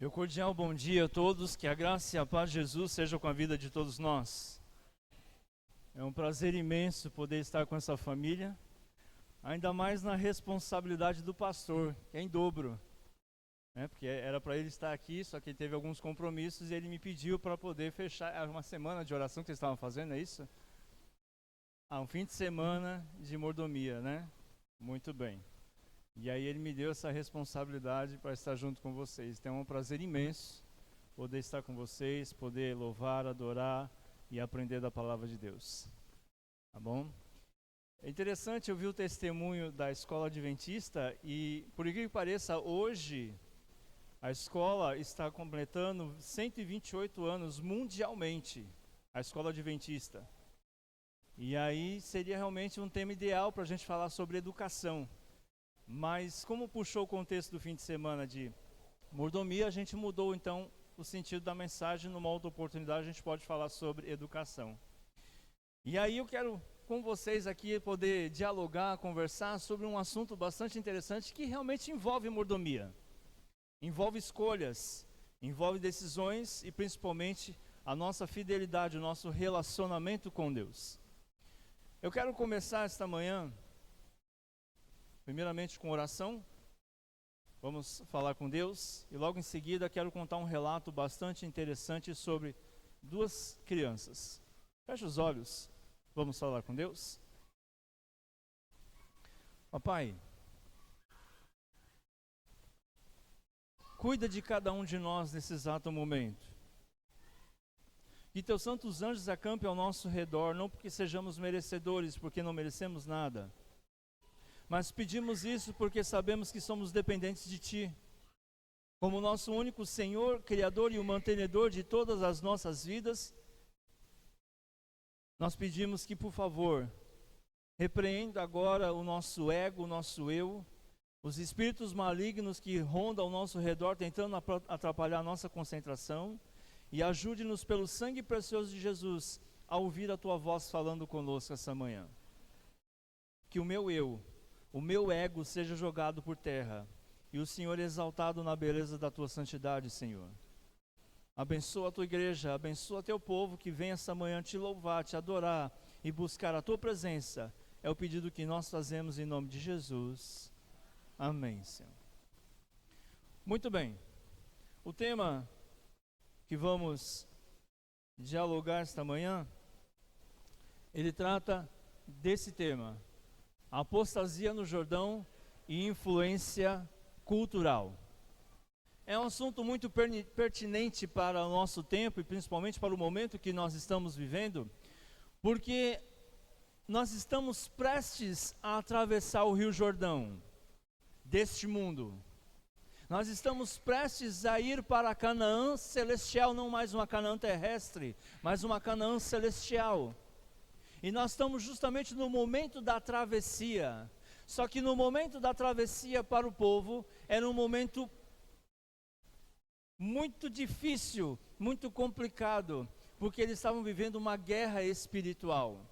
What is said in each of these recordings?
Meu cordial bom dia a todos, que a graça e a paz de Jesus sejam com a vida de todos nós. É um prazer imenso poder estar com essa família, ainda mais na responsabilidade do pastor, que é em dobro, né? Porque era para ele estar aqui, só que ele teve alguns compromissos e ele me pediu para poder fechar uma semana de oração que eles estavam fazendo, é isso? Um fim de semana de mordomia, né? Muito bem. E aí ele me deu essa responsabilidade para estar junto com vocês. Então é um prazer imenso poder estar com vocês, poder louvar, adorar e aprender da palavra de Deus. Tá bom? É interessante, eu vi o testemunho da escola adventista e, por incrível que pareça, hoje a escola está completando 128 anos mundialmente, a escola adventista. E aí seria realmente um tema ideal para a gente falar sobre educação. Mas como puxou o contexto do fim de semana de mordomia, a gente mudou então o sentido da mensagem. Numa outra oportunidade a gente pode falar sobre educação. E aí eu quero com vocês aqui poder dialogar, conversar sobre um assunto bastante interessante que realmente envolve mordomia. Envolve escolhas, envolve decisões e principalmente a nossa fidelidade, o nosso relacionamento com Deus. Eu quero começar esta manhã primeiramente com oração, vamos falar com Deus e logo em seguida quero contar um relato bastante interessante sobre duas crianças. Feche os olhos, vamos falar com Deus. Papai, cuida de cada um de nós nesse exato momento. Que teus santos anjos acampem ao nosso redor, não porque sejamos merecedores, porque não merecemos nada, mas pedimos isso porque sabemos que somos dependentes de Ti. Como nosso único Senhor, Criador e o mantenedor de todas as nossas vidas, nós pedimos que, por favor, repreenda agora o nosso ego, o nosso eu, os espíritos malignos que rondam ao nosso redor tentando atrapalhar a nossa concentração, e ajude-nos pelo sangue precioso de Jesus a ouvir a Tua voz falando conosco essa manhã. Que o meu ego seja jogado por terra, e o Senhor exaltado na beleza da Tua santidade, Senhor. Abençoa a Tua igreja, abençoa Teu povo que vem essa manhã te louvar, te adorar e buscar a Tua presença. É o pedido que nós fazemos em nome de Jesus. Amém, Senhor. Muito bem, o tema que vamos dialogar esta manhã, ele trata desse tema: apostasia no Jordão e influência cultural. É um assunto muito pertinente para o nosso tempo e principalmente para o momento que nós estamos vivendo, porque nós estamos prestes a atravessar o Rio Jordão deste mundo. Nós estamos prestes a ir para a Canaã celestial, não mais uma Canaã terrestre, mas uma Canaã celestial. E nós estamos justamente no momento da travessia. Só que no momento da travessia para o povo, era um momento muito difícil, muito complicado, porque eles estavam vivendo uma guerra espiritual.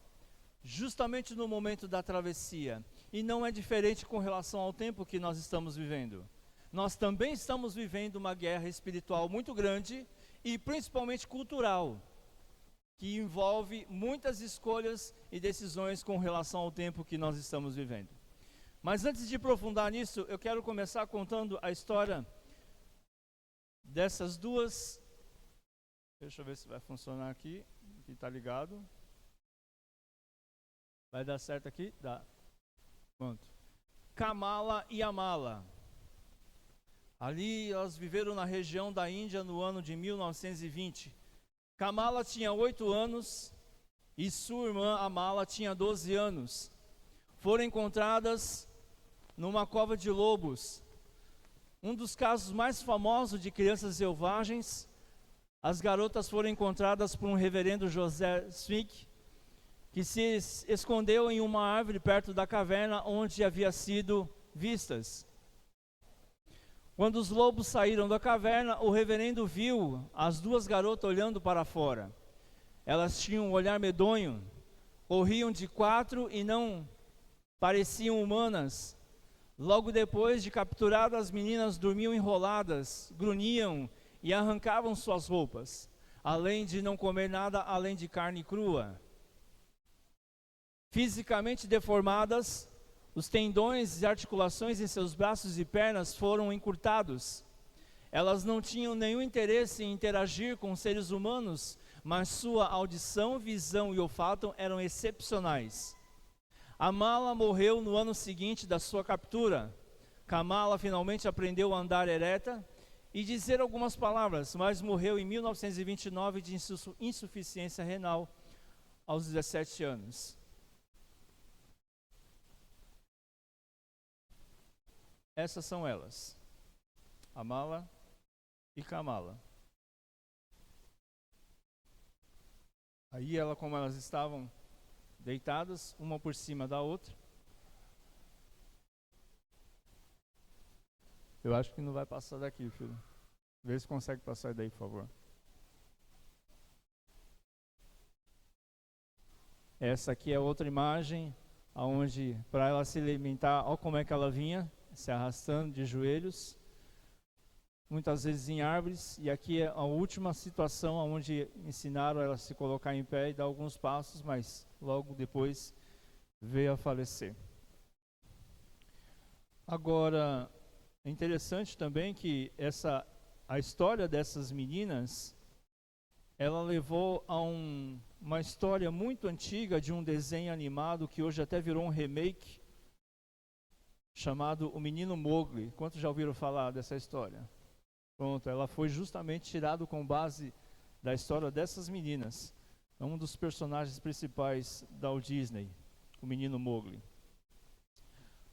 Justamente no momento da travessia. E não é diferente com relação ao tempo que nós estamos vivendo. Nós também estamos vivendo uma guerra espiritual muito grande e principalmente cultural, que envolve muitas escolhas e decisões com relação ao tempo que nós estamos vivendo. Mas antes de aprofundar nisso, eu quero começar contando a história dessas duas. Deixa eu ver se vai funcionar aqui está ligado. Vai dar certo aqui? Dá. Pronto. Kamala e Amala. Ali elas viveram na região da Índia no ano de 1920. Kamala tinha 8 anos e sua irmã Amala tinha 12 anos. Foram encontradas numa cova de lobos. Um dos casos mais famosos de crianças selvagens. As garotas foram encontradas por um reverendo José Smith, que se escondeu em uma árvore perto da caverna onde havia sido vistas. Quando os lobos saíram da caverna, o reverendo viu as duas garotas olhando para fora. Elas tinham um olhar medonho, corriam de 4 e não pareciam humanas. Logo depois de capturadas, as meninas dormiam enroladas, grunhiam e arrancavam suas roupas, além de não comer nada além de carne crua. Fisicamente deformadas, os tendões e articulações em seus braços e pernas foram encurtados. Elas não tinham nenhum interesse em interagir com seres humanos, mas sua audição, visão e olfato eram excepcionais. Amala morreu no ano seguinte da sua captura. Kamala finalmente aprendeu a andar ereta e dizer algumas palavras, mas morreu em 1929 de insuficiência renal aos 17 anos. Essas são elas, Amala e Kamala. Aí como elas estavam deitadas, uma por cima da outra. Eu acho que não vai passar daqui, filho. Vê se consegue passar daí, por favor. Essa aqui é outra imagem, onde para ela se alimentar, olha como é que ela vinha, se arrastando de joelhos, muitas vezes em árvores. E aqui é a última situação onde ensinaram ela a se colocar em pé e dar alguns passos, mas logo depois veio a falecer. Agora, é interessante também que a história dessas meninas, ela levou a uma história muito antiga de um desenho animado que hoje até virou um remake, chamado O Menino Mowgli. Quantos já ouviram falar dessa história? Pronto, ela foi justamente tirada com base da história dessas meninas. É um dos personagens principais da Walt Disney, o Menino Mowgli.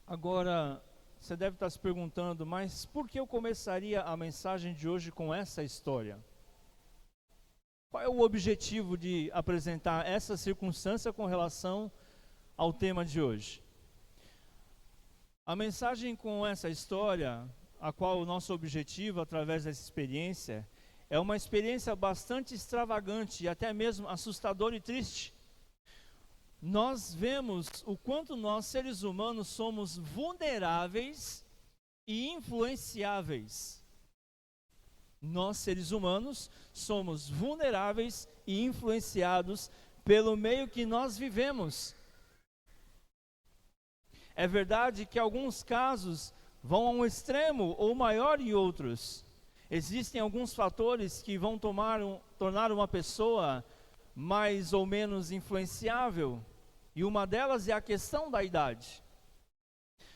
Agora, você deve estar se perguntando, mas por que eu começaria a mensagem de hoje com essa história? Qual é o objetivo de apresentar essa circunstância com relação ao tema de hoje? A mensagem com essa história, a qual o nosso objetivo, através dessa experiência, é uma experiência bastante extravagante e até mesmo assustadora e triste. Nós vemos o quanto nós, seres humanos, somos vulneráveis e influenciáveis. Nós, seres humanos, somos vulneráveis e influenciados pelo meio que nós vivemos. É verdade que alguns casos vão a um extremo ou maior em outros. Existem alguns fatores que vão tornar uma pessoa mais ou menos influenciável, e uma delas é a questão da idade.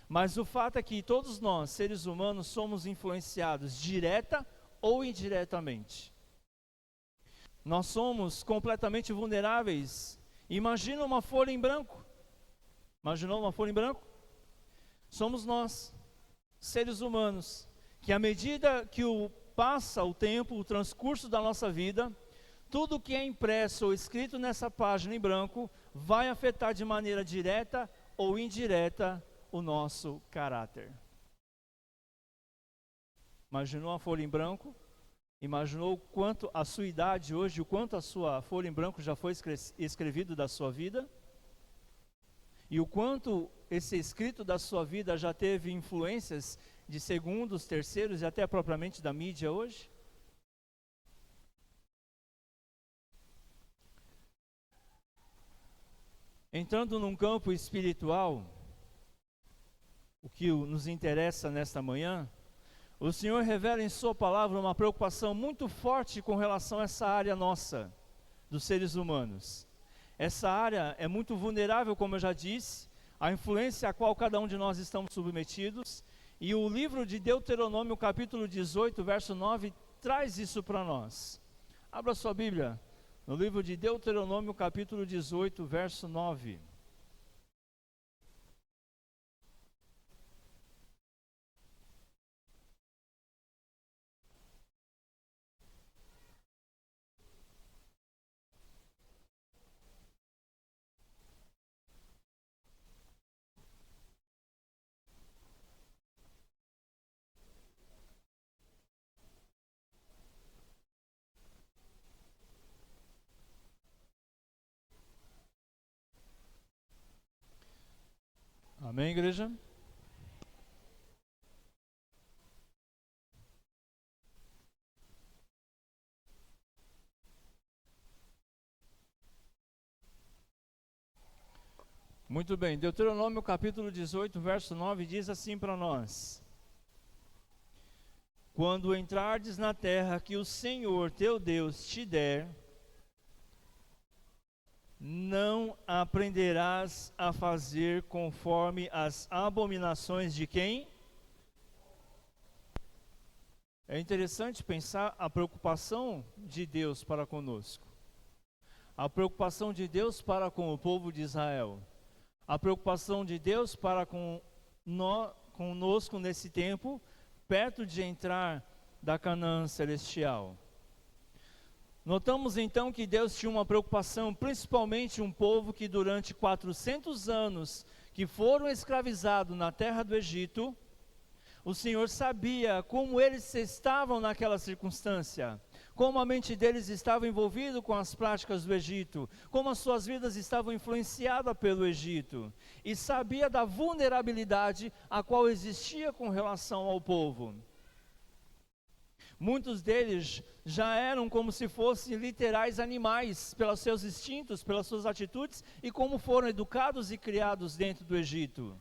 Mas o fato é que todos nós, seres humanos, somos influenciados direta ou indiretamente. Nós somos completamente vulneráveis. Imagina uma folha em branco. Imaginou uma folha em branco? Somos nós, seres humanos, que à medida que passa o tempo, o transcurso da nossa vida, tudo que é impresso ou escrito nessa página em branco vai afetar de maneira direta ou indireta o nosso caráter. Imaginou a folha em branco? Imaginou o quanto a sua idade hoje, o quanto a sua folha em branco já foi escrevido da sua vida? E o quanto esse escrito da sua vida já teve influências de segundos, terceiros e até propriamente da mídia hoje? Entrando num campo espiritual, o que nos interessa nesta manhã, o Senhor revela em sua palavra uma preocupação muito forte com relação a essa área nossa, dos seres humanos. Essa área é muito vulnerável, como eu já disse, à influência a qual cada um de nós estamos submetidos, e o livro de Deuteronômio, capítulo 18, verso 9, traz isso para nós. Abra sua Bíblia, no livro de Deuteronômio, capítulo 18, verso 9. Amém, igreja? Muito bem, Deuteronômio capítulo 18, verso 9 diz assim para nós: quando entrardes na terra que o Senhor teu Deus te der, não aprenderás a fazer conforme as abominações de quem? É interessante pensar a preocupação de Deus para conosco. A preocupação de Deus para com o povo de Israel. A preocupação de Deus para conosco nesse tempo, perto de entrar da Canaã celestial. Notamos então que Deus tinha uma preocupação, principalmente um povo que durante 400 anos, que foram escravizados na terra do Egito, o Senhor sabia como eles estavam naquela circunstância, como a mente deles estava envolvida com as práticas do Egito, como as suas vidas estavam influenciadas pelo Egito, e sabia da vulnerabilidade a qual existia com relação ao povo. Muitos deles já eram como se fossem literais animais, pelos seus instintos, pelas suas atitudes, e como foram educados e criados dentro do Egito.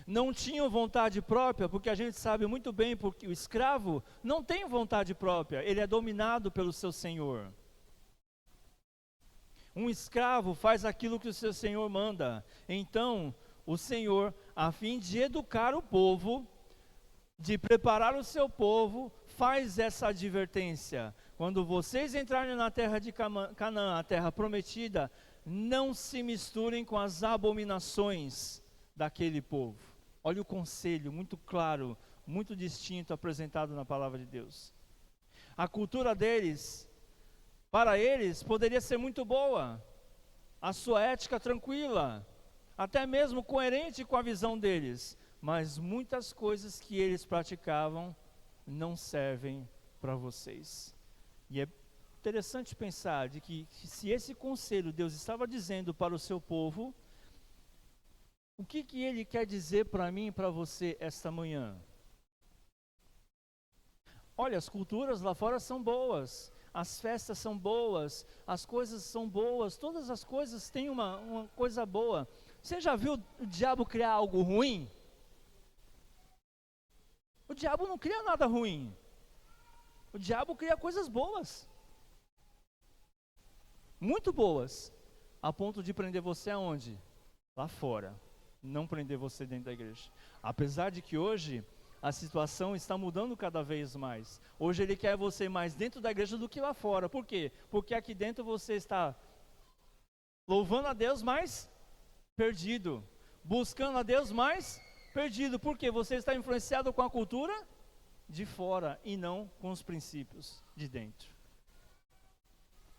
Não tinham vontade própria, porque a gente sabe muito bem, porque o escravo não tem vontade própria, ele é dominado pelo seu senhor. Um escravo faz aquilo que o seu senhor manda. Então, o Senhor, a fim de educar o povo, de preparar o seu povo, faz essa advertência: quando vocês entrarem na terra de Canaã, a terra prometida, não se misturem com as abominações daquele povo. Olha o conselho muito claro, muito distinto apresentado na palavra de Deus. A cultura deles, para eles, poderia ser muito boa, a sua ética tranquila, até mesmo coerente com a visão deles, mas muitas coisas que eles praticavam não servem para vocês. E é interessante pensar de que se esse conselho Deus estava dizendo para o seu povo, o que ele quer dizer para mim e para você esta manhã? Olha, as culturas lá fora são boas, as festas são boas, as coisas são boas, todas as coisas têm uma coisa boa. Você já viu o diabo criar algo ruim? O diabo não cria nada ruim. O diabo cria coisas boas. Muito boas. A ponto de prender você aonde? Lá fora. Não prender você dentro da igreja. Apesar de que hoje a situação está mudando cada vez mais. Hoje ele quer você mais dentro da igreja do que lá fora. Por quê? Porque aqui dentro você está louvando a Deus, mas perdido. Buscando a Deus, mais perdido. Por quê? Você está influenciado com a cultura de fora e não com os princípios de dentro.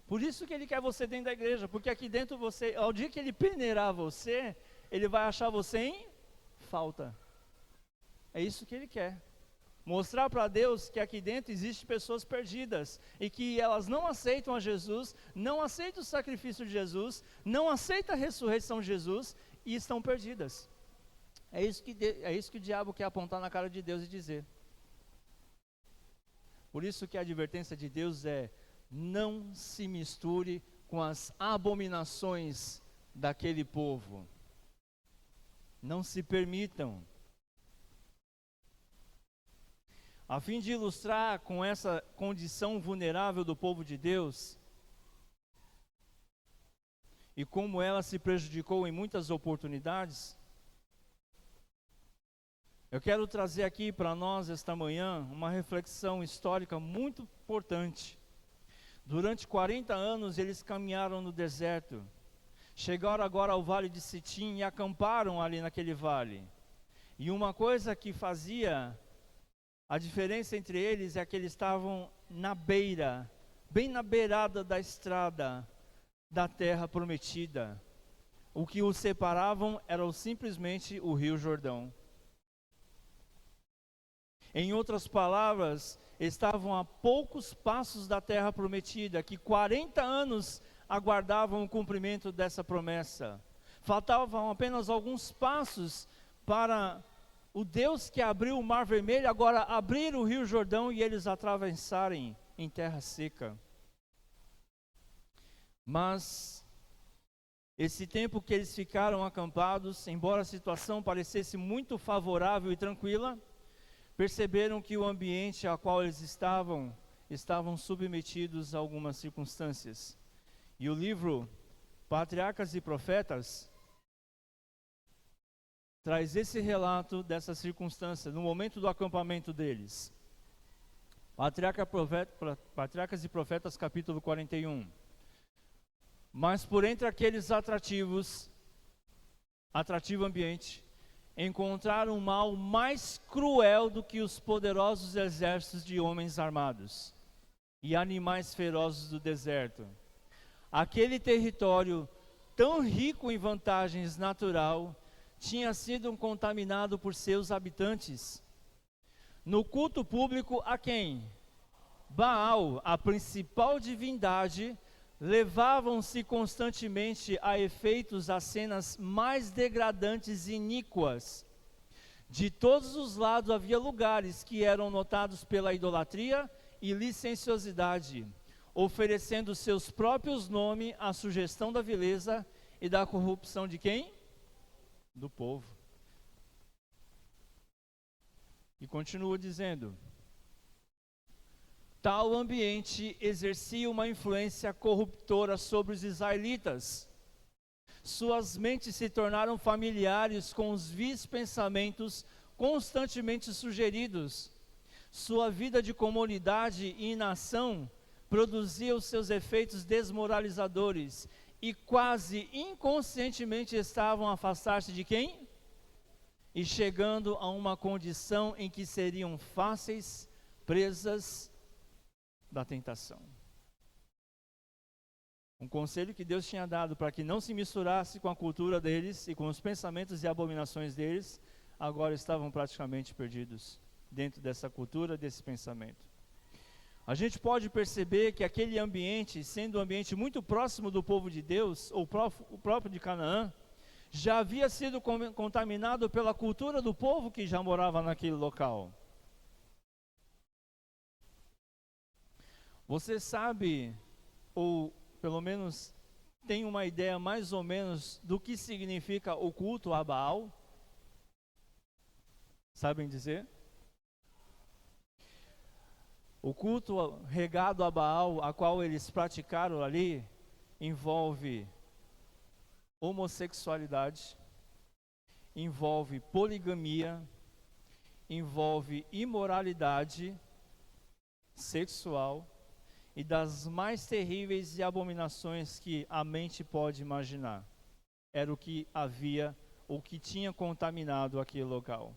Por isso que ele quer você dentro da igreja, porque aqui dentro você, ao dia que ele peneirar você, ele vai achar você em falta. É isso que ele quer. Mostrar para Deus que aqui dentro existem pessoas perdidas e que elas não aceitam a Jesus, não aceitam o sacrifício de Jesus, não aceitam a ressurreição de Jesus e estão perdidas. É isso que o diabo quer apontar na cara de Deus e dizer. Por isso que a advertência de Deus é: não se misture com as abominações daquele povo. Não se permitam. A fim de ilustrar com essa condição vulnerável do povo de Deus, e como ela se prejudicou em muitas oportunidades, eu quero trazer aqui para nós esta manhã uma reflexão histórica muito importante. Durante 40 anos eles caminharam no deserto, chegaram agora ao vale de Sitim e acamparam ali naquele vale. E uma coisa que fazia a diferença entre eles é que eles estavam na beira, bem na beirada da estrada da terra prometida. O que os separavam era simplesmente o Rio Jordão. Em outras palavras, estavam a poucos passos da terra prometida, que 40 anos aguardavam o cumprimento dessa promessa. Faltavam apenas alguns passos para o Deus que abriu o Mar Vermelho agora abrir o Rio Jordão e eles atravessarem em terra seca. Mas Esse tempo que eles ficaram acampados, embora a situação parecesse muito favorável e tranquila, perceberam que o ambiente a qual eles estavam submetidos a algumas circunstâncias. E o livro Patriarcas e Profetas traz esse relato dessa circunstância no momento do acampamento deles. Patriarcas e Profetas, capítulo 41. Mas por entre aqueles atrativo ambiente, encontraram um mal mais cruel do que os poderosos exércitos de homens armados e animais ferozes do deserto. Aquele território, tão rico em vantagens natural, tinha sido contaminado por seus habitantes. No culto público a quem? Baal, a principal divindade, levavam-se constantemente a efeitos as cenas mais degradantes e iníquas. De todos os lados havia lugares que eram notados pela idolatria e licenciosidade, oferecendo seus próprios nomes à sugestão da vileza e da corrupção de quem? Do povo. E continua dizendo: tal ambiente exercia uma influência corruptora sobre os israelitas. Suas mentes se tornaram familiares com os vis pensamentos constantemente sugeridos. Sua vida de comunidade e nação produzia os seus efeitos desmoralizadores e quase inconscientemente estavam a afastar-se de quem? E chegando a uma condição em que seriam fáceis presas da tentação. Um conselho que Deus tinha dado para que não se misturasse com a cultura deles e com os pensamentos e abominações deles, agora estavam praticamente perdidos dentro dessa cultura, desse pensamento. A gente pode perceber que aquele ambiente, sendo um ambiente muito próximo do povo de Deus, ou o próprio de Canaã, já havia sido contaminado pela cultura do povo que já morava naquele local. Você sabe, ou pelo menos tem uma ideia mais ou menos do que significa o culto a Baal? Sabem dizer? O culto regado a Baal, a qual eles praticaram ali, envolve homossexualidade, envolve poligamia, envolve imoralidade sexual e das mais terríveis e abominações que a mente pode imaginar. Era o que havia, ou que tinha contaminado aquele local.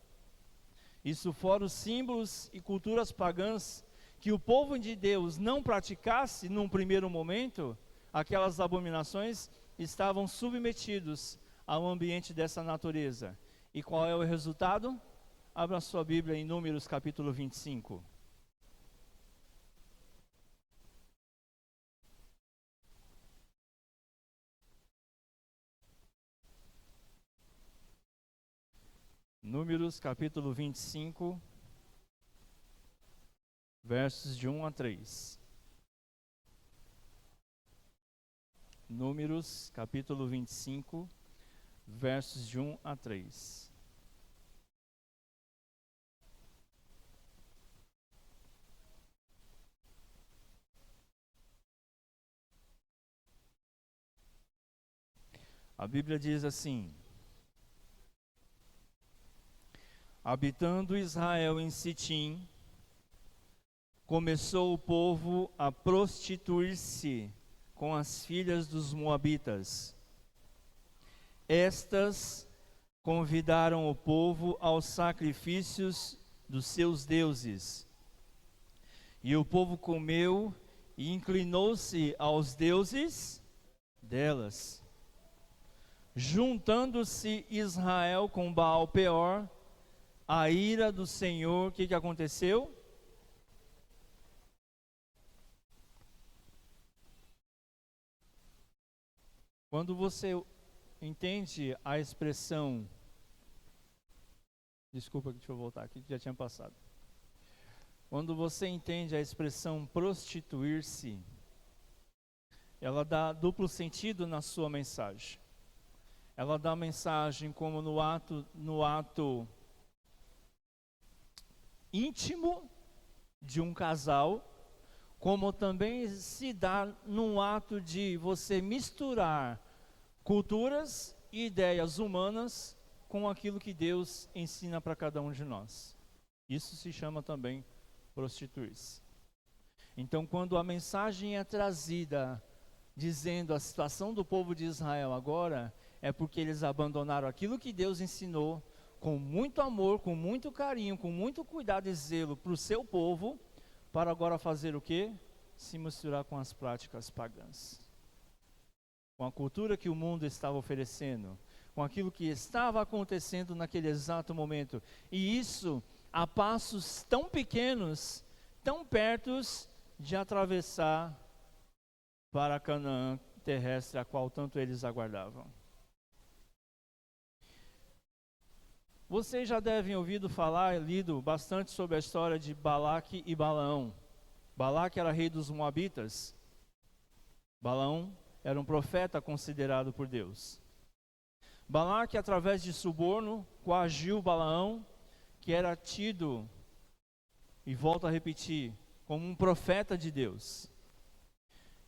Isso fora os símbolos e culturas pagãs que o povo de Deus não praticasse num primeiro momento, aquelas abominações estavam submetidos ao ambiente dessa natureza. E qual é o resultado? Abra sua Bíblia em Números capítulo 25. Números capítulo 25, versos de 1 a 3. Números capítulo 25, versos de 1 a 3. A Bíblia diz assim: habitando Israel em Sitim, começou o povo a prostituir-se com as filhas dos moabitas. Estas convidaram o povo aos sacrifícios dos seus deuses. E o povo comeu e inclinou-se aos deuses delas. Juntando-se Israel com Baal Peor, a ira do Senhor, o que aconteceu? Quando você entende a expressão, desculpa, deixa eu voltar aqui, já tinha passado. Quando você entende a expressão prostituir-se, ela dá duplo sentido na sua mensagem. ela dá mensagem como no ato íntimo de um casal, como também se dá num ato de você misturar culturas e ideias humanas com aquilo que Deus ensina para cada um de nós. Isso se chama também prostituir-se. Então, quando a mensagem é trazida dizendo a situação do povo de Israel agora, é porque eles abandonaram aquilo que Deus ensinou com muito amor, com muito carinho, com muito cuidado e zelo para o seu povo, para agora fazer o quê? Se misturar com as práticas pagãs. Com a cultura que o mundo estava oferecendo, com aquilo que estava acontecendo naquele exato momento. E isso a passos tão pequenos, tão pertos de atravessar para Canaã terrestre, a qual tanto eles aguardavam. Vocês já devem ouvido falar, lido bastante sobre a história de Balaque e Balaão. Balaque era rei dos Moabitas. Balaão era um profeta considerado por Deus. Balaque, através de suborno, coagiu Balaão, que era tido, e volto a repetir, como um profeta de Deus.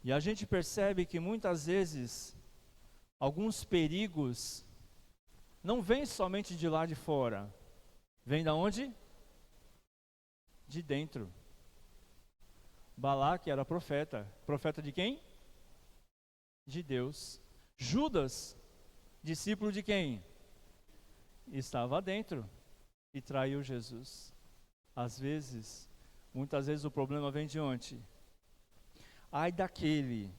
E a gente percebe que muitas vezes, alguns perigos não vêm somente de lá de fora. Vem da onde? De dentro. Balaque era profeta. Profeta de quem? De Deus. Judas, discípulo de quem? Estava dentro e traiu Jesus. Muitas vezes o problema vem de onde? Ai daquele,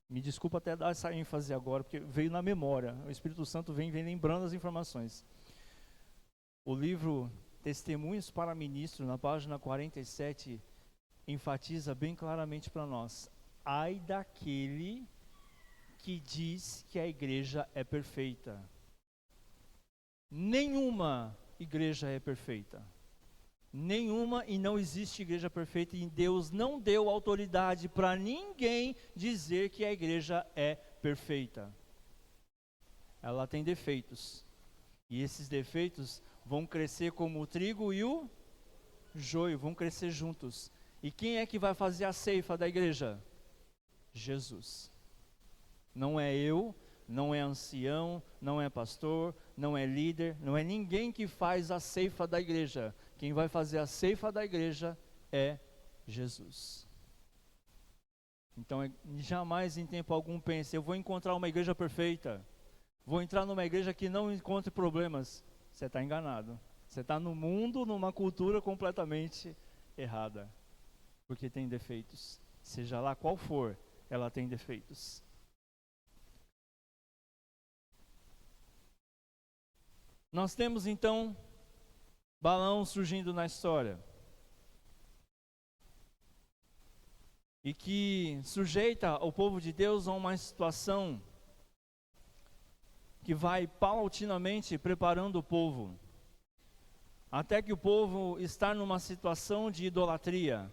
me desculpa até dar essa ênfase agora, porque veio na memória, o Espírito Santo vem lembrando as informações. O livro Testemunhos para Ministro, na página 47, enfatiza bem claramente para nós: ai daquele que diz que a igreja é perfeita. Nenhuma igreja é perfeita. Nenhuma, e não existe igreja perfeita, e Deus não deu autoridade para ninguém dizer que a igreja é perfeita. Ela tem defeitos, e esses defeitos vão crescer como o trigo e o joio, vão crescer juntos. E quem é que vai fazer a ceifa da igreja? Jesus. Não é eu, não é ancião, não é pastor, não é líder, não é ninguém que faz a ceifa da igreja. Quem vai fazer a ceifa da igreja é Jesus. Então, jamais em tempo algum pense, eu vou encontrar uma igreja perfeita, vou entrar numa igreja que não encontre problemas. Você está enganado. Você está no mundo, numa cultura completamente errada, porque tem defeitos. Seja lá qual for, ela tem defeitos. Nós temos então Balaão surgindo na história, e que sujeita o povo de Deus a uma situação que vai paulatinamente preparando o povo, até que o povo está numa situação de idolatria.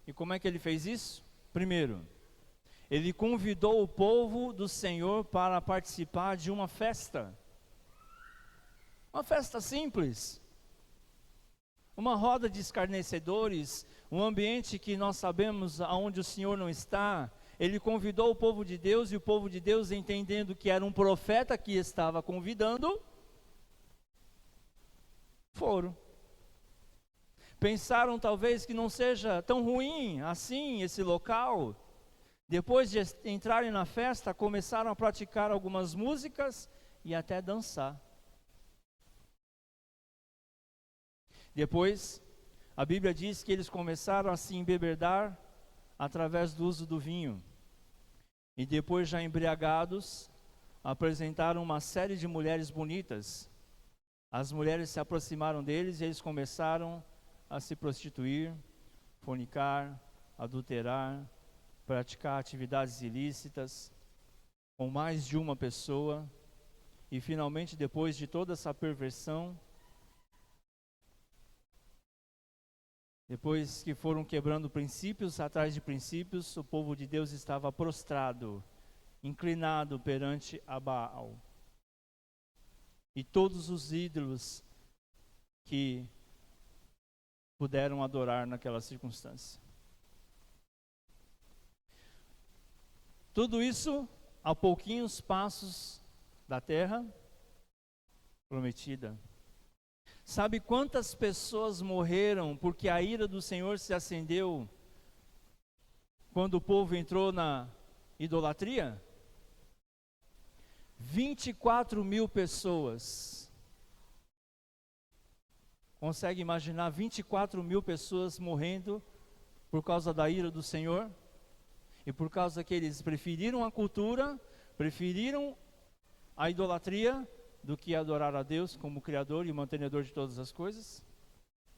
E como é que ele fez isso? Primeiro, ele convidou o povo do Senhor para participar de uma festa simples, uma roda de escarnecedores, um ambiente que nós sabemos aonde o Senhor não está. Ele convidou o povo de Deus, e o povo de Deus, entendendo que era um profeta que estava convidando, foram. Pensaram talvez que não seja tão ruim assim esse local. Depois de entrarem na festa, começaram a praticar algumas músicas e até dançar. Depois, a Bíblia diz que eles começaram a se embebedar através do uso do vinho. E depois, já embriagados, apresentaram uma série de mulheres bonitas. As mulheres se aproximaram deles e eles começaram a se prostituir, fornicar, adulterar, praticar atividades ilícitas com mais de uma pessoa. E finalmente, depois de toda essa perversão, depois que foram quebrando princípios atrás de princípios, o povo de Deus estava prostrado, inclinado perante a Baal. e todos os ídolos que puderam adorar naquela circunstância. Tudo isso a pouquinhos passos da terra prometida. Sabe quantas pessoas morreram porque a ira do Senhor se acendeu quando o povo entrou na idolatria? 24.000 pessoas. Consegue imaginar 24.000 pessoas morrendo por causa da ira do Senhor? E por causa que eles preferiram a cultura, preferiram a idolatria, do que adorar a Deus como Criador e mantenedor de todas as coisas?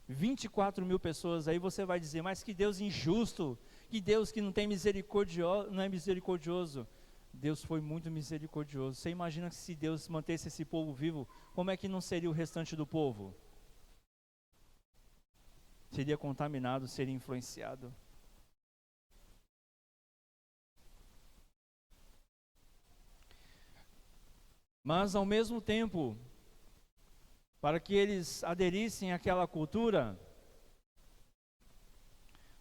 24.000 pessoas. Aí você vai dizer, mas que Deus injusto, que Deus que não tem não é misericordioso. Deus foi muito misericordioso. Você imagina que se Deus mantesse esse povo vivo, como é que não seria o restante do povo? Seria contaminado, seria influenciado. Mas ao mesmo tempo, para que eles aderissem àquela cultura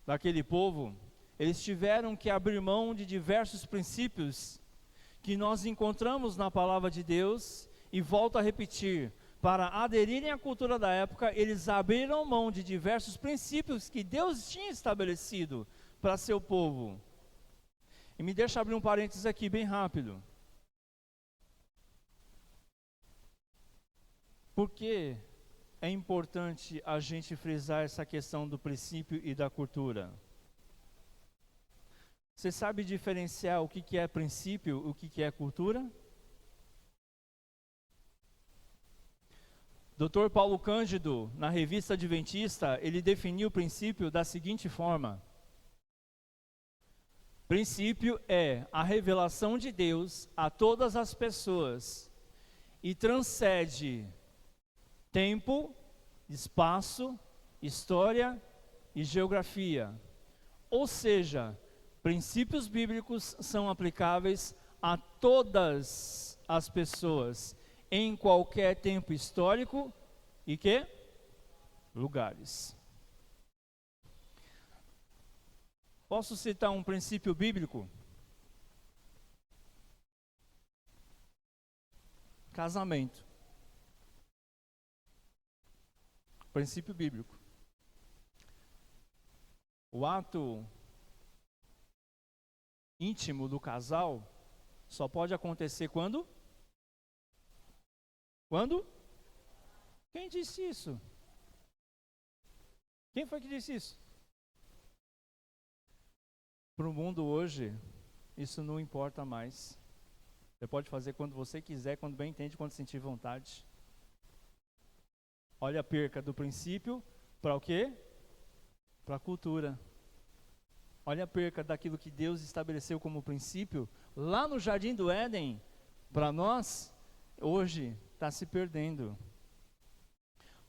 daquele povo, eles tiveram que abrir mão de diversos princípios que nós encontramos na palavra de Deus. E volto a repetir, para aderirem à cultura da época, eles abriram mão de diversos princípios que Deus tinha estabelecido para seu povo. E me deixa abrir um parênteses aqui bem rápido. Por que é importante a gente frisar essa questão do princípio e da cultura? Você sabe diferenciar o que é princípio e o que é cultura? Dr. Paulo Cândido, na Revista Adventista, ele definiu o princípio da seguinte forma: princípio é a revelação de Deus a todas as pessoas e transcende tempo, espaço, história e geografia. Ou seja, princípios bíblicos são aplicáveis a todas as pessoas, em qualquer tempo histórico e lugares. Posso citar um princípio bíblico? Casamento. Princípio bíblico. O ato íntimo do casal só pode acontecer quando? Quando? Quem disse isso? Quem foi que disse isso? Para o mundo hoje, isso não importa mais. Você pode fazer quando você quiser, quando bem entende, quando sentir vontade. Olha a perca do princípio para o quê? Para a cultura. Olha a perca daquilo que Deus estabeleceu como princípio lá no Jardim do Éden. Para nós, hoje, está se perdendo.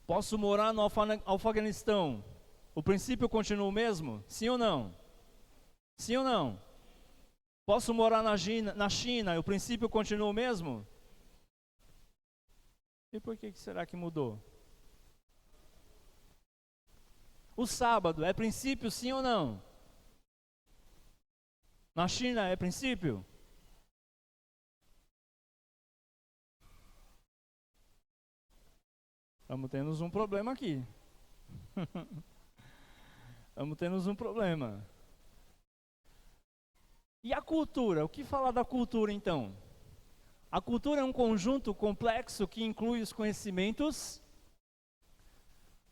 Posso morar no Afeganistão? O princípio continua o mesmo? Sim ou não? Sim ou não? Posso morar na China? O princípio continua o mesmo? E por que será que mudou? O sábado é princípio, sim ou não? Na China é princípio? Estamos tendo um problema aqui. Estamos tendo um problema. E a cultura? O que falar da cultura então? A cultura é um conjunto complexo que inclui os conhecimentos,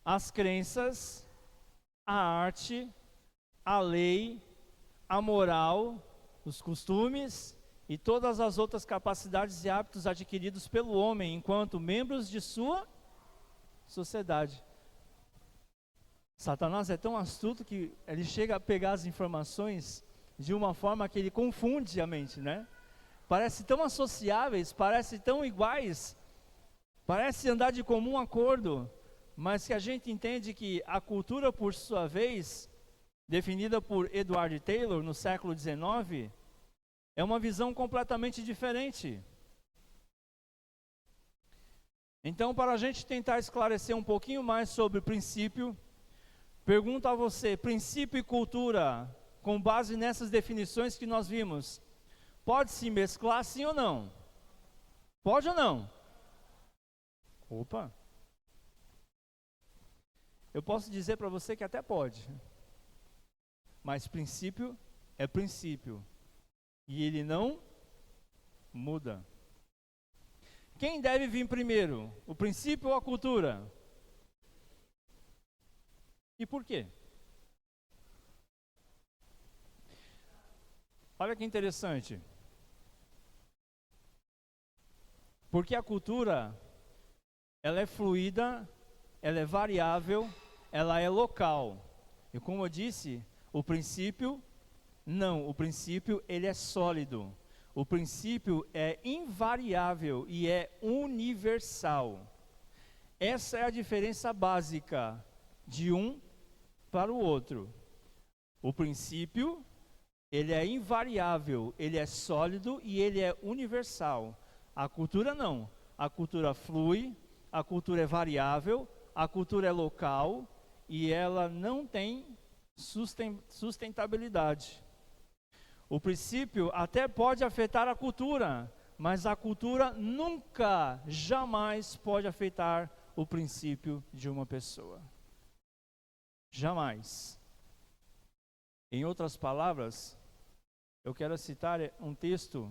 as crenças, a arte, a lei, a moral, os costumes e todas as outras capacidades e hábitos adquiridos pelo homem enquanto membros de sua sociedade. Satanás é tão astuto que ele chega a pegar as informações de uma forma que ele confunde a mente, né? Parece tão associáveis, parece tão iguais, parece andar de comum acordo, mas que a gente entende que a cultura, por sua vez, definida por Edward Taylor no século XIX, é uma visão completamente diferente. Então, para a gente tentar esclarecer um pouquinho mais sobre o princípio, pergunto a você, princípio e cultura, com base nessas definições que nós vimos, pode se mesclar sim ou não? Pode ou não? Opa! Eu posso dizer para você que até pode, mas princípio é princípio, e ele não muda. Quem deve vir primeiro, o princípio ou a cultura? E por quê? Olha que interessante. Porque a cultura, ela é fluida, ela é variável, ela é local. E como eu disse, o princípio, não, o princípio ele é sólido. O princípio é invariável e é universal. Essa é a diferença básica de um para o outro. O princípio, ele é invariável, ele é sólido e ele é universal. A cultura não. A cultura flui, a cultura é variável, a cultura é local e ela não tem sustentabilidade. O princípio até pode afetar a cultura, mas a cultura nunca, jamais pode afetar o princípio de uma pessoa. Jamais. Em outras palavras, eu quero citar um texto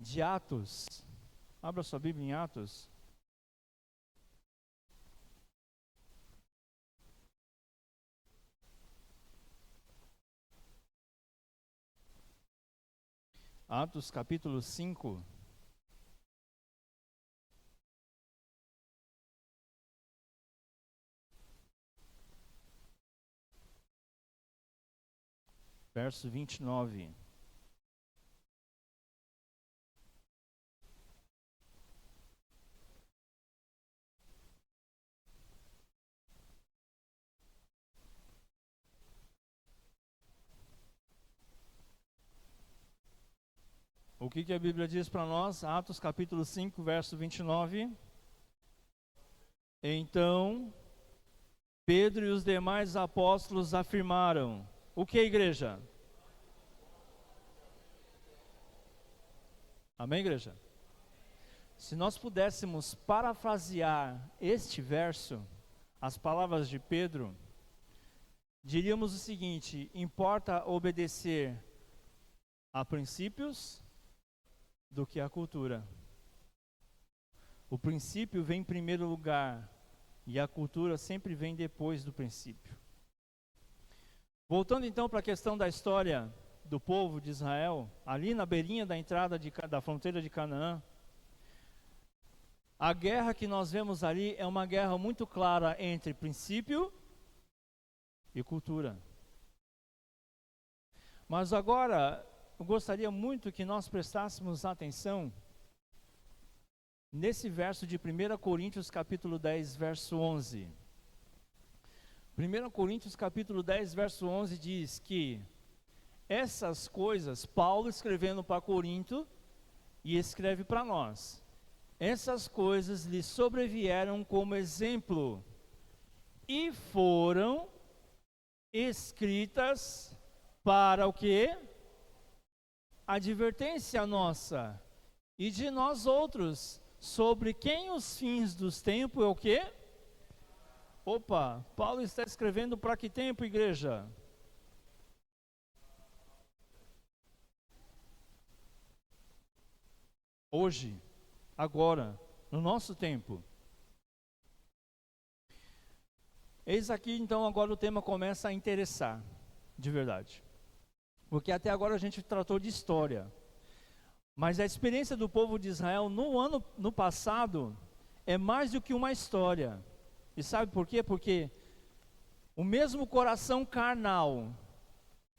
de Atos. Abra sua Bíblia em Atos. Atos capítulo 5. Verso 29. O que a Bíblia diz para nós? Atos capítulo 5, verso 29. Então, Pedro e os demais apóstolos afirmaram. O que, igreja? Amém, igreja? Se nós pudéssemos parafrasear este verso, as palavras de Pedro, diríamos o seguinte: importa obedecer a princípios do que a cultura. O princípio vem em primeiro lugar e a cultura sempre vem depois do princípio. Voltando então para a questão da história do povo de Israel, ali na beirinha da entrada da fronteira de Canaã, a guerra que nós vemos ali é uma guerra muito clara entre princípio e cultura. Mas agora, eu gostaria muito que nós prestássemos atenção nesse verso de 1 Coríntios capítulo 10, verso 11. 1 Coríntios capítulo 10, verso 11 diz que essas coisas, Paulo escrevendo para Corinto e escreve para nós, essas coisas lhe sobrevieram como exemplo e foram escritas para o quê? Advertência nossa e de nós outros, sobre quem os fins dos tempos é o quê? Opa, Paulo está escrevendo para que tempo, igreja? Hoje, agora, no nosso tempo. Eis aqui então agora o tema começa a interessar, de verdade. Porque até agora a gente tratou de história. Mas a experiência do povo de Israel no passado é mais do que uma história. E sabe por quê? Porque o mesmo coração carnal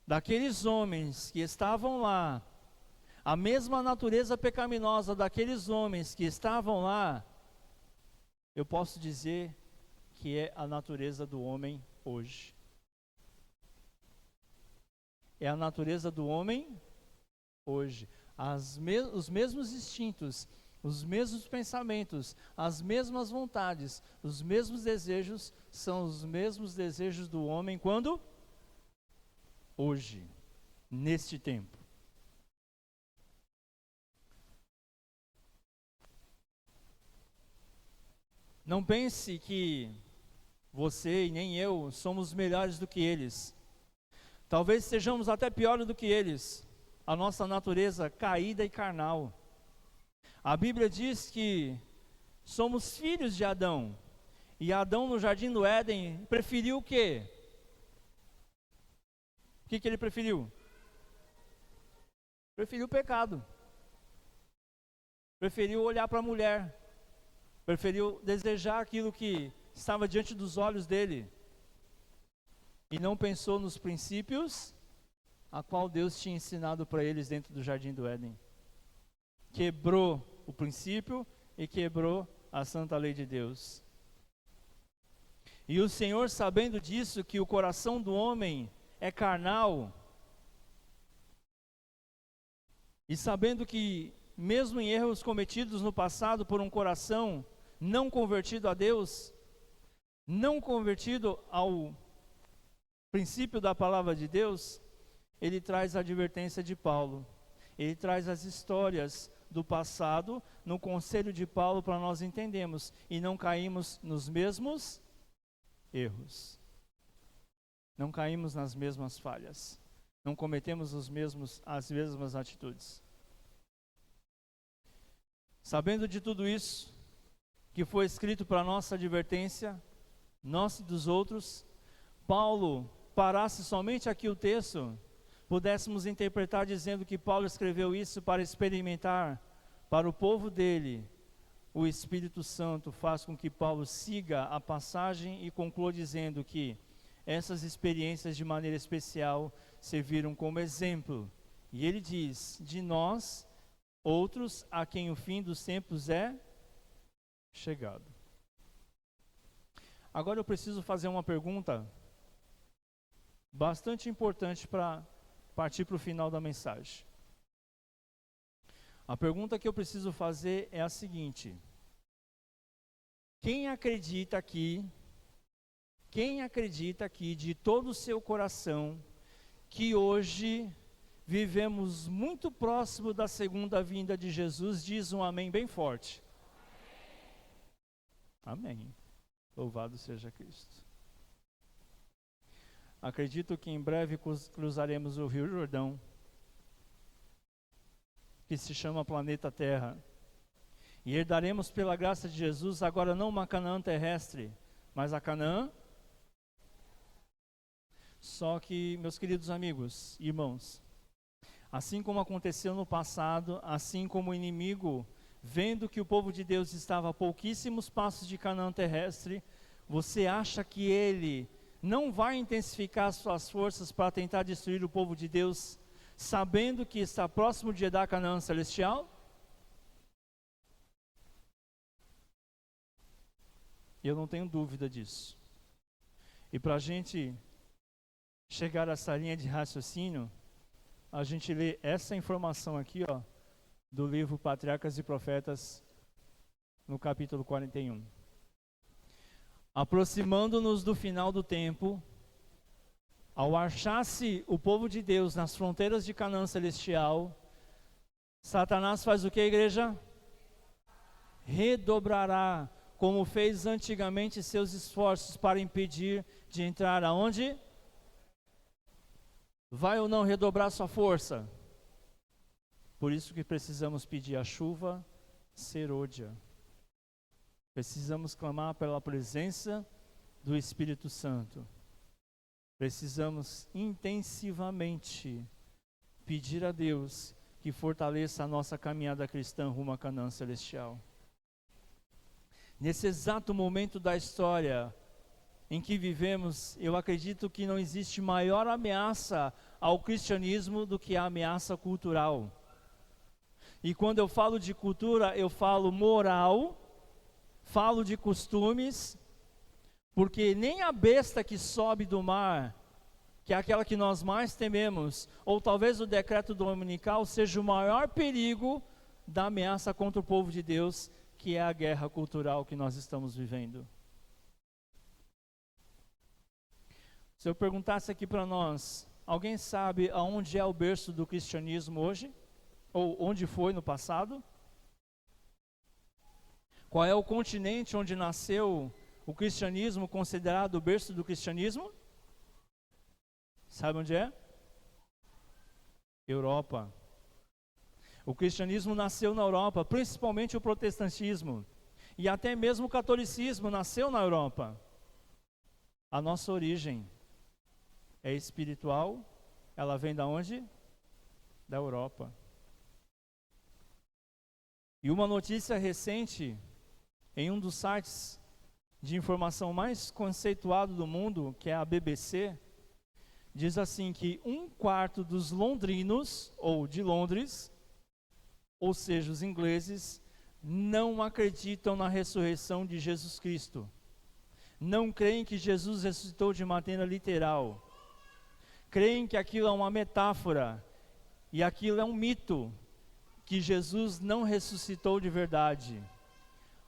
daqueles homens que estavam lá, a mesma natureza pecaminosa daqueles homens que estavam lá, eu posso dizer que é a natureza do homem hoje. É a natureza do homem hoje. Os mesmos instintos, Os mesmos pensamentos, as mesmas vontades, os mesmos desejos são os mesmos desejos do homem quando? Hoje, neste tempo. Não pense que você e nem eu somos melhores do que eles. Talvez sejamos até piores do que eles. A nossa natureza caída e carnal. A Bíblia diz que somos filhos de Adão. E Adão no jardim do Éden preferiu o quê? O que ele preferiu? Preferiu o pecado. Preferiu olhar para a mulher. Preferiu desejar aquilo que estava diante dos olhos dele. E não pensou nos princípios a qual Deus tinha ensinado para eles dentro do jardim do Éden. Quebrou o princípio e quebrou a santa lei de Deus. E o Senhor, sabendo disso, que o coração do homem é carnal, e sabendo que mesmo em erros cometidos no passado por um coração não convertido a Deus, não convertido ao princípio da palavra de Deus, ele traz a advertência de Paulo. Ele traz as histórias do passado no conselho de Paulo para nós entendermos e não caímos nos mesmos erros. Não caímos nas mesmas falhas. Não cometemos as mesmas atitudes. Sabendo de tudo isso, que foi escrito para nossa advertência, nós e dos outros, Paulo parasse somente aqui o texto, pudéssemos interpretar dizendo que Paulo escreveu isso para experimentar para o povo dele. O Espírito Santo faz com que Paulo siga a passagem e conclua dizendo que essas experiências de maneira especial serviram como exemplo. E ele diz, de nós, outros a quem o fim dos tempos é chegado. Agora eu preciso fazer uma pergunta bastante importante para partir para o final da mensagem. A pergunta que eu preciso fazer é a seguinte: quem acredita aqui de todo o seu coração que hoje vivemos muito próximo da segunda vinda de Jesus? Diz um amém bem forte. Amém. Louvado seja Cristo. Acredito que em breve cruzaremos o Rio Jordão, que se chama planeta Terra, e herdaremos pela graça de Jesus agora não uma Canaã terrestre, mas a Canaã. Só que, meus queridos amigos, irmãos, assim como aconteceu no passado, assim como o inimigo, vendo que o povo de Deus estava a pouquíssimos passos de Canaã terrestre, você acha que ele não vai intensificar suas forças para tentar destruir o povo de Deus, sabendo que está próximo de herdar Canaã celestial? Eu não tenho dúvida disso. E para a gente chegar a essa linha de raciocínio, a gente lê essa informação aqui, ó, do livro Patriarcas e Profetas, no capítulo 41. Aproximando-nos do final do tempo, ao achar-se o povo de Deus nas fronteiras de Canaã celestial, Satanás faz o que, igreja? Redobrará, como fez antigamente, seus esforços para impedir de entrar aonde? Vai ou não redobrar sua força? Por isso que precisamos pedir a chuva serôdia. Precisamos clamar pela presença do Espírito Santo. Precisamos intensivamente pedir a Deus que fortaleça a nossa caminhada cristã rumo a Canaã celestial. Nesse exato momento da história em que vivemos, eu acredito que não existe maior ameaça ao cristianismo do que a ameaça cultural. E quando eu falo de cultura, eu falo moral, falo de costumes, porque nem a besta que sobe do mar, que é aquela que nós mais tememos, ou talvez o decreto dominical, seja o maior perigo da ameaça contra o povo de Deus, que é a guerra cultural que nós estamos vivendo. Se eu perguntasse aqui para nós, alguém sabe aonde é o berço do cristianismo hoje? Ou onde foi no passado? Qual é o continente onde nasceu o cristianismo, considerado o berço do cristianismo? Sabe onde é? Europa. O cristianismo nasceu na Europa, principalmente o protestantismo. E até mesmo o catolicismo nasceu na Europa. A nossa origem é espiritual, ela vem da onde? Da Europa. E uma notícia recente, em um dos sites de informação mais conceituado do mundo, que é a BBC, diz assim que 1/4 dos londrinos, ou de Londres, ou seja, os ingleses, não acreditam na ressurreição de Jesus Cristo. Não creem que Jesus ressuscitou de maneira literal. Creem que aquilo é uma metáfora, e aquilo é um mito, que Jesus não ressuscitou de verdade.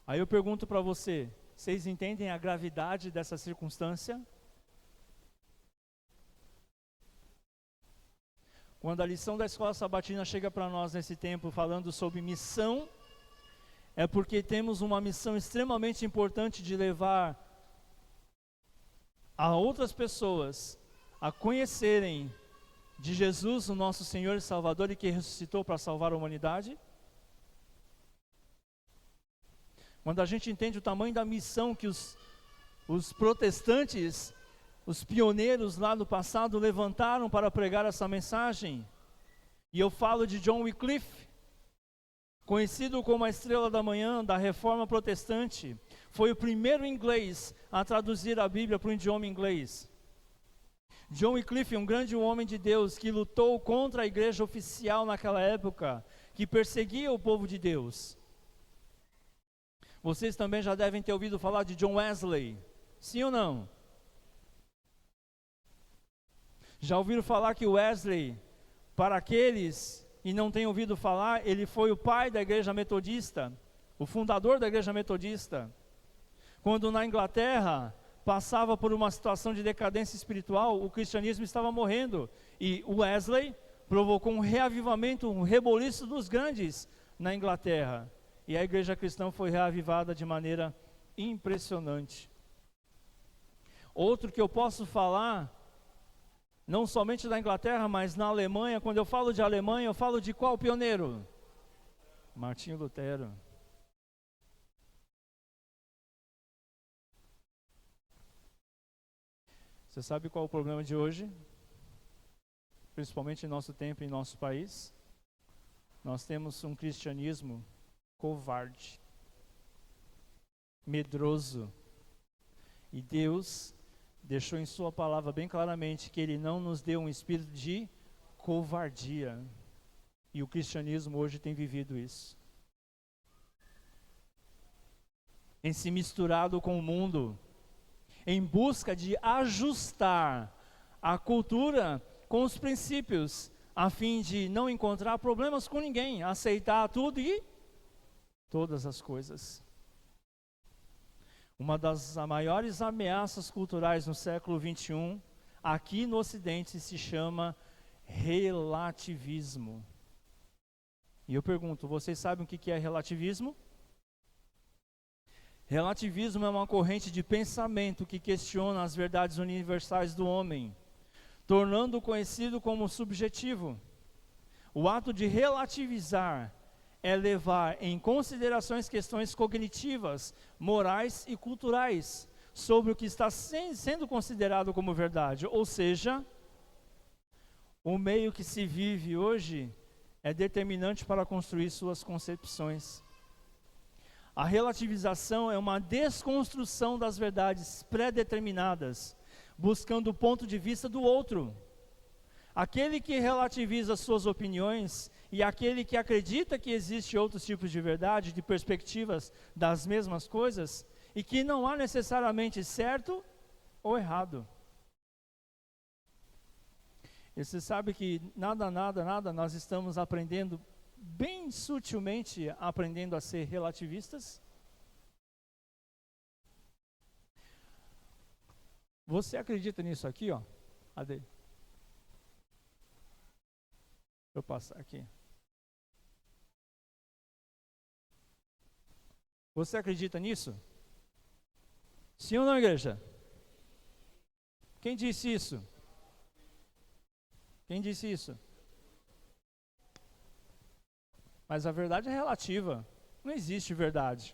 Aí eu pergunto para vocês entendem a gravidade dessa circunstância? Quando a lição da escola sabatina chega para nós nesse tempo falando sobre missão, é porque temos uma missão extremamente importante de levar a outras pessoas a conhecerem de Jesus, o nosso Senhor e Salvador, e que ressuscitou para salvar a humanidade. Quando a gente entende o tamanho da missão que os protestantes, os pioneiros lá no passado levantaram para pregar essa mensagem, e eu falo de John Wycliffe, conhecido como a estrela da manhã da reforma protestante, foi o primeiro inglês a traduzir a Bíblia para o idioma inglês. John Wycliffe, um grande homem de Deus, que lutou contra a igreja oficial naquela época, que perseguia o povo de Deus. Vocês também já devem ter ouvido falar de John Wesley, sim ou não? Já ouviram falar que Wesley, para aqueles que não têm ouvido falar, ele foi o pai da igreja metodista, o fundador da igreja metodista. Quando na Inglaterra passava por uma situação de decadência espiritual, o cristianismo estava morrendo, e Wesley provocou um reavivamento, um reboliço dos grandes na Inglaterra, e a igreja cristã foi reavivada de maneira impressionante. Outro que eu posso falar, não somente da Inglaterra, mas na Alemanha. Quando eu falo de Alemanha, eu falo de qual pioneiro? Martinho Lutero. Você sabe qual é o problema de hoje? Principalmente em nosso tempo, em nosso país. Nós temos um cristianismo covarde, medroso. E Deus deixou em sua palavra bem claramente que Ele não nos deu um espírito de covardia. E o cristianismo hoje tem vivido isso. Em se misturado com o mundo, em busca de ajustar a cultura com os princípios, a fim de não encontrar problemas com ninguém, aceitar tudo e todas as coisas. Uma das maiores ameaças culturais no século XXI, aqui no Ocidente, se chama relativismo. E eu pergunto, vocês sabem o que é relativismo? Relativismo é uma corrente de pensamento que questiona as verdades universais do homem, tornando-o conhecido como subjetivo. O ato de relativizar é levar em considerações questões cognitivas, morais e culturais sobre o que está sendo considerado como verdade. Ou seja, o meio que se vive hoje é determinante para construir suas concepções. A relativização é uma desconstrução das verdades pré-determinadas, buscando o ponto de vista do outro. Aquele que relativiza suas opiniões e aquele que acredita que existe outros tipos de verdade, de perspectivas das mesmas coisas, e que não há necessariamente certo ou errado. E você sabe que nada nós estamos aprendendo bem sutilmente aprendendo a ser relativistas. Você acredita nisso aqui, ó? Cadê? Deixa eu passar aqui. Você acredita nisso? Sim ou não, igreja? Quem disse isso? Quem disse isso? Mas a verdade é relativa. Não existe verdade.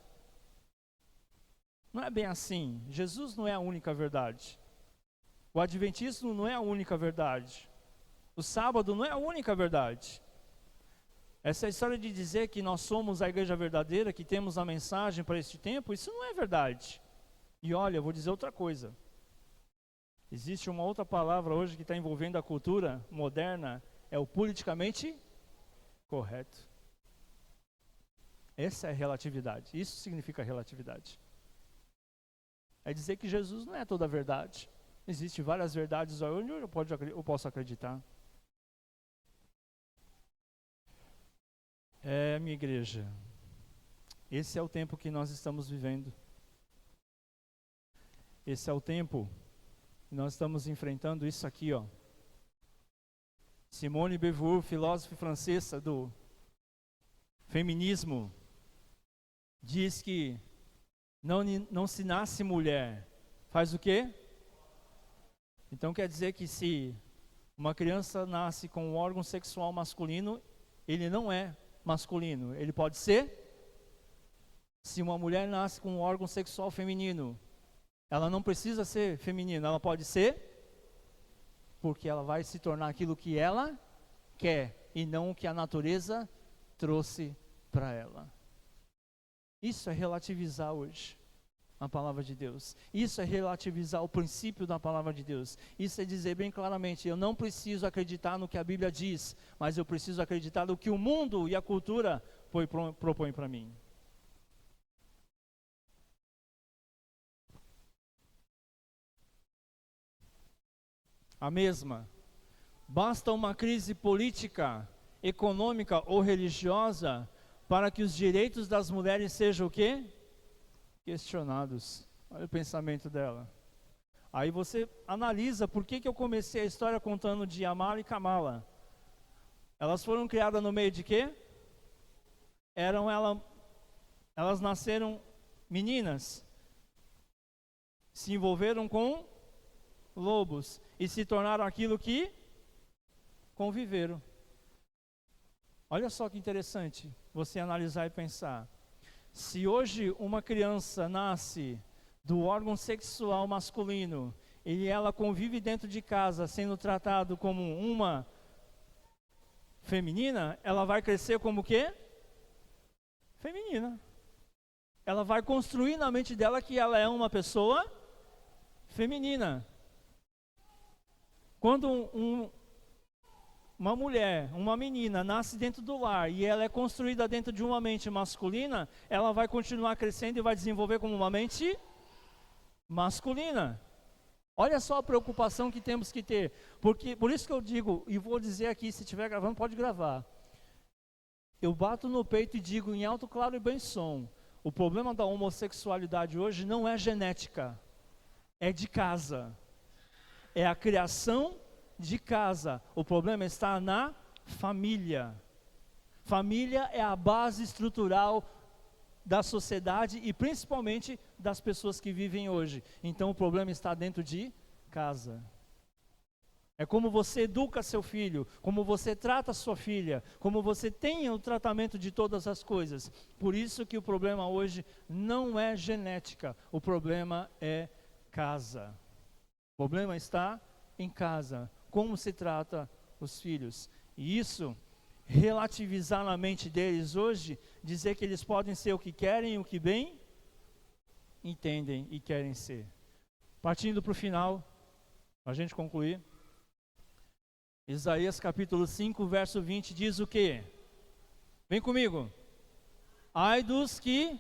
Não é bem assim. Jesus não é a única verdade. O adventismo não é a única verdade. O sábado não é a única verdade. Essa história de dizer que nós somos a igreja verdadeira, que temos a mensagem para este tempo, isso não é verdade. E olha, eu vou dizer outra coisa. Existe uma outra palavra hoje que está envolvendo a cultura moderna, é o politicamente correto. Essa é relatividade, isso significa relatividade. É dizer que Jesus não é toda a verdade. Existem várias verdades onde eu posso acreditar. Minha igreja, esse é o tempo que nós estamos vivendo. Esse é o tempo que nós estamos enfrentando isso aqui, ó. Simone de Beauvoir, filósofa francesa do feminismo, diz que não se nasce mulher. Faz o quê? Então quer dizer que se uma criança nasce com um órgão sexual masculino, ele não é masculino, ele pode ser. Se uma mulher nasce com um órgão sexual feminino, ela não precisa ser feminina, ela pode ser, porque ela vai se tornar aquilo que ela quer e não o que a natureza trouxe para ela. Isso é relativizar hoje a palavra de Deus. Isso é relativizar o princípio da palavra de Deus. Isso é dizer bem claramente, eu não preciso acreditar no que a Bíblia diz, mas eu preciso acreditar no que o mundo e a cultura propõem para mim. A mesma. Basta uma crise política, econômica ou religiosa para que os direitos das mulheres sejam o quê? Questionados. Olha o pensamento dela. Aí você analisa por que eu comecei a história contando de Amala e Kamala. Elas foram criadas no meio de quê? Elas nasceram meninas, se envolveram com lobos e se tornaram aquilo que conviveram. Olha só que interessante você analisar e pensar. Se hoje uma criança nasce do órgão sexual masculino e ela convive dentro de casa sendo tratado como uma feminina, ela vai crescer como o quê? Feminina. Ela vai construir na mente dela que ela é uma pessoa feminina. Quando uma mulher, uma menina, nasce dentro do lar e ela é construída dentro de uma mente masculina, ela vai continuar crescendo e vai desenvolver como uma mente masculina. Olha só a preocupação que temos que ter. Por isso que eu digo, e vou dizer aqui, se estiver gravando, pode gravar. Eu bato no peito e digo em alto, claro e bem som, o problema da homossexualidade hoje não é genética, é de casa. É a criação de casa. O problema está na família. Família é a base estrutural da sociedade e principalmente das pessoas que vivem hoje. Então o problema está dentro de casa. É como você educa seu filho, como você trata sua filha, como você tem o tratamento de todas as coisas. Por isso que o problema hoje não é genética, o problema é casa. O problema está em casa, como se trata os filhos. E isso, relativizar na mente deles hoje, dizer que eles podem ser o que querem, o que bem entendem e querem ser. Partindo para o final, para a gente concluir. Isaías capítulo 5, verso 20 diz o quê? Vem comigo. Ai dos que...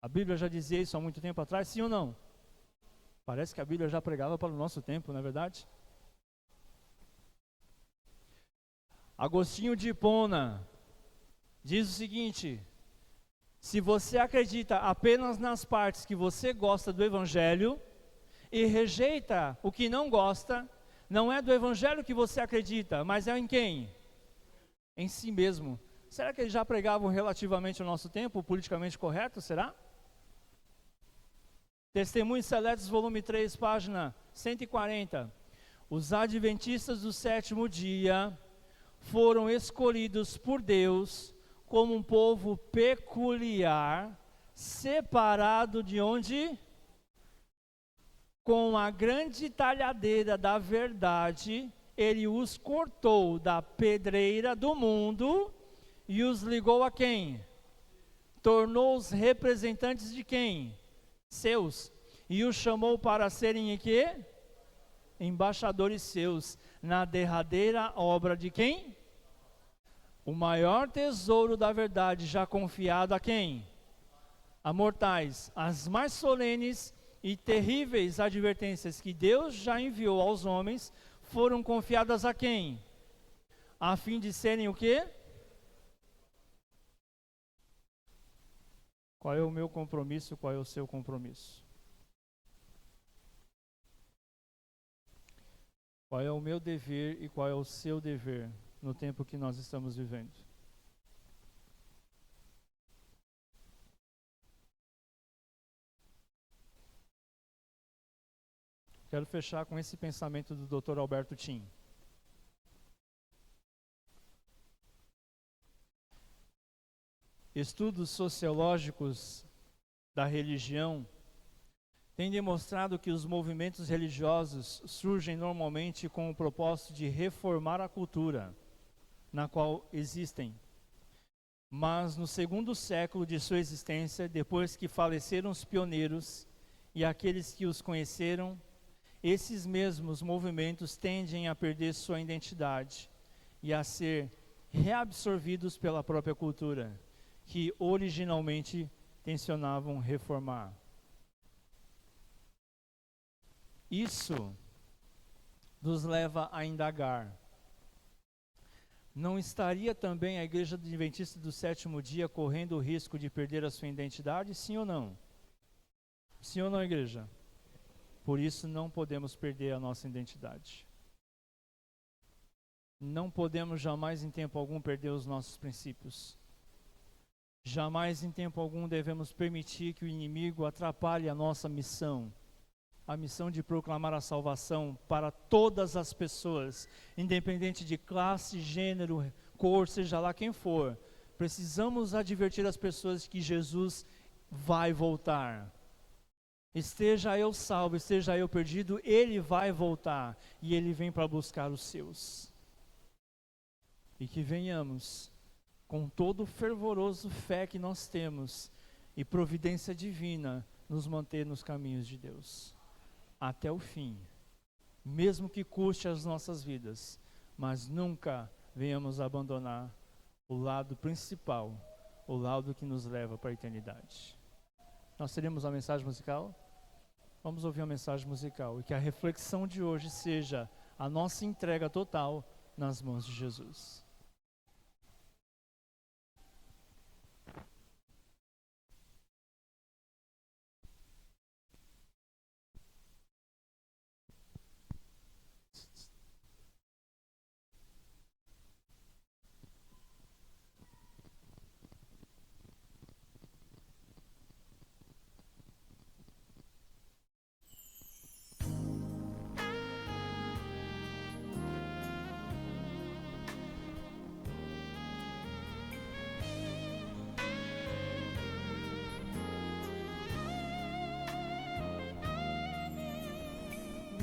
A Bíblia já dizia isso há muito tempo atrás, sim ou não? Parece que a Bíblia já pregava para o nosso tempo, não é verdade? Agostinho de Hipona diz o seguinte: se você acredita apenas nas partes que você gosta do Evangelho e rejeita o que não gosta, não é do Evangelho que você acredita, mas é em quem? Em si mesmo. Será que eles já pregavam relativamente ao nosso tempo, politicamente correto, será? Testemunhos Seletos, volume 3, página 140. Os adventistas do sétimo dia foram escolhidos por Deus como um povo peculiar, separado de onde? Com a grande talhadeira da verdade, ele os cortou da pedreira do mundo e os ligou a quem? Tornou-os representantes de quem? Seus. E os chamou para serem em quê? Embaixadores seus, na derradeira obra de quem? O maior tesouro da verdade já confiado a quem? A mortais. As mais solenes e terríveis advertências que Deus já enviou aos homens foram confiadas a quem? A fim de serem o quê? Qual é o meu compromisso, qual é o seu compromisso? Qual é o meu dever e qual é o seu dever no tempo que nós estamos vivendo? Quero fechar com esse pensamento do Dr. Alberto Tim. Estudos sociológicos da religião têm demonstrado que os movimentos religiosos surgem normalmente com o propósito de reformar a cultura na qual existem. Mas no segundo século de sua existência, depois que faleceram os pioneiros e aqueles que os conheceram, esses mesmos movimentos tendem a perder sua identidade e a ser reabsorvidos pela própria cultura, que originalmente tensionavam reformar. Isso nos leva a indagar: não estaria também a Igreja Adventista do sétimo dia correndo o risco de perder a sua identidade? Sim ou não? Sim ou não, igreja? Por isso não podemos perder a nossa identidade. Não podemos jamais em tempo algum perder os nossos princípios. Jamais em tempo algum devemos permitir que o inimigo atrapalhe a nossa missão. A missão de proclamar a salvação para todas as pessoas, independente de classe, gênero, cor, seja lá quem for. Precisamos advertir as pessoas que Jesus vai voltar. Esteja eu salvo, esteja eu perdido, Ele vai voltar. E Ele vem para buscar os seus. E que venhamos, com todo o fervoroso fé que nós temos, e providência divina, nos manter nos caminhos de Deus. Até o fim, mesmo que custe as nossas vidas, mas nunca venhamos abandonar o lado principal, o lado que nos leva para a eternidade. Nós teremos a mensagem musical? Vamos ouvir a mensagem musical e que a reflexão de hoje seja a nossa entrega total nas mãos de Jesus.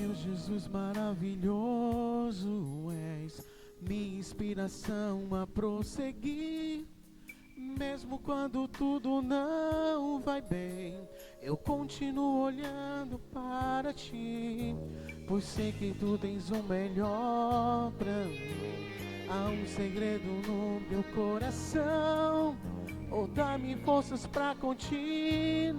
Meu Jesus maravilhoso, és minha inspiração a prosseguir. Mesmo quando tudo não vai bem, eu continuo olhando para ti, pois sei que tu tens o melhor pra mim. Há um segredo no meu coração Oh, dá-me forças para continuar,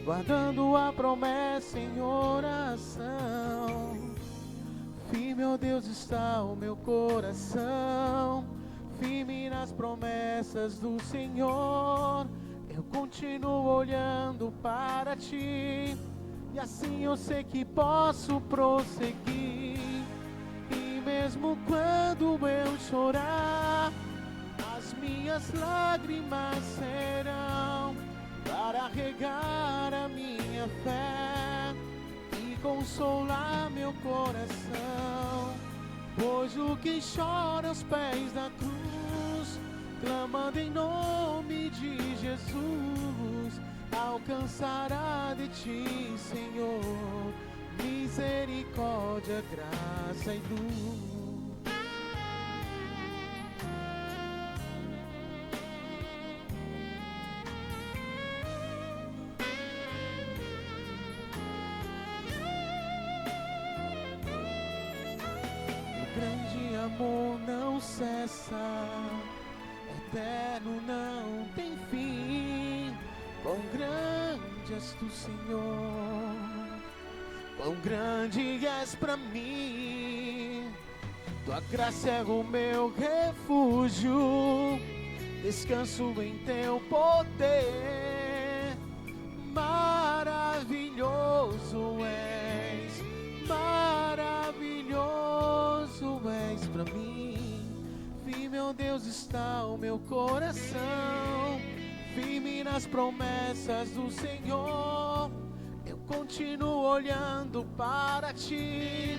guardando a promessa em oração. Firme, ó Deus, está o meu coração, firme nas promessas do Senhor. Eu continuo olhando para Ti, e assim eu sei que posso prosseguir. E mesmo quando eu chorar, as minhas lágrimas serão para regar a minha fé e consolar meu coração. Pois o que chora aos pés da cruz, clamando em nome de Jesus, alcançará de Ti, Senhor, misericórdia, graça e luz. Grande amor não cessa, eterno não tem fim. Quão grande és Tu, Senhor, quão grande és pra mim. Tua graça é o meu refúgio, descanso em Teu poder. Maravilhoso és, maravilhoso és pra mim. Firme, ó Deus, está o meu coração, firme nas promessas do Senhor. Eu continuo olhando para Ti,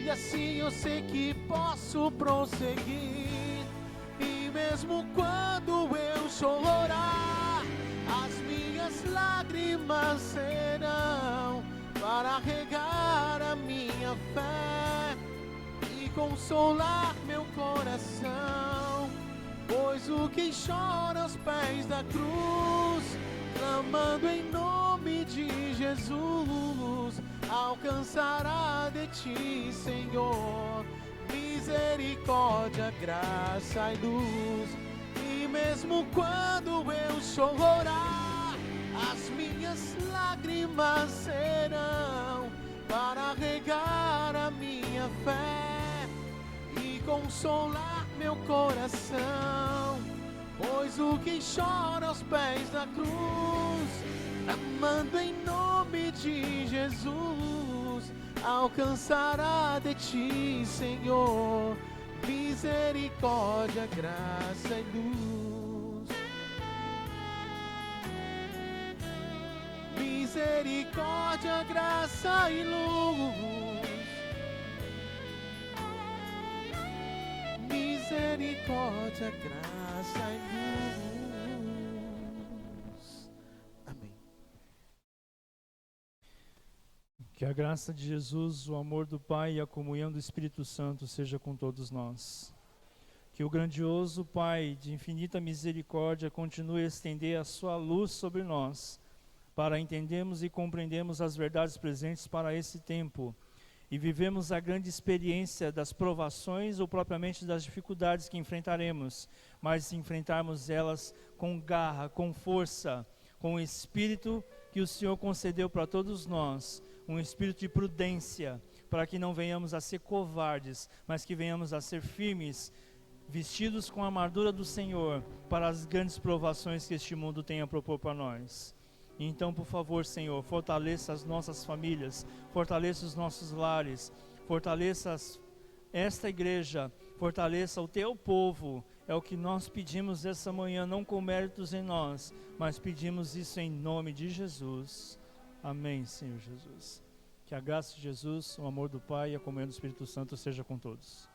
e assim eu sei que posso prosseguir. E mesmo quando eu chorar, as minhas lágrimas serão para regar a minha fé e consolar meu coração. Pois o que chora aos pés da cruz, clamando em nome de Jesus, alcançará de Ti, Senhor, misericórdia, graça e luz. E mesmo quando eu chorar, as minhas lágrimas serão para regar a minha fé e consolar meu coração. Pois o que chora aos pés da cruz, clamando em nome de Jesus, alcançará de Ti, Senhor, misericórdia, graça e luz. Misericórdia, graça e luz. Misericórdia, graça e luz. Amém. Que a graça de Jesus, o amor do Pai e a comunhão do Espírito Santo seja com todos nós. Que o grandioso Pai de infinita misericórdia continue a estender a sua luz sobre nós, para entendermos e compreendermos as verdades presentes para esse tempo e vivemos a grande experiência das provações ou propriamente das dificuldades que enfrentaremos, mas enfrentarmos elas com garra, com força, com o espírito que o Senhor concedeu para todos nós, um espírito de prudência, para que não venhamos a ser covardes, mas que venhamos a ser firmes, vestidos com a armadura do Senhor, para as grandes provações que este mundo tem a propor para nós. Então, por favor, Senhor, fortaleça as nossas famílias, fortaleça os nossos lares, fortaleça esta igreja, fortaleça o Teu povo. É o que nós pedimos essa manhã, não com méritos em nós, mas pedimos isso em nome de Jesus. Amém, Senhor Jesus. Que a graça de Jesus, o amor do Pai e a comunhão do Espírito Santo seja com todos.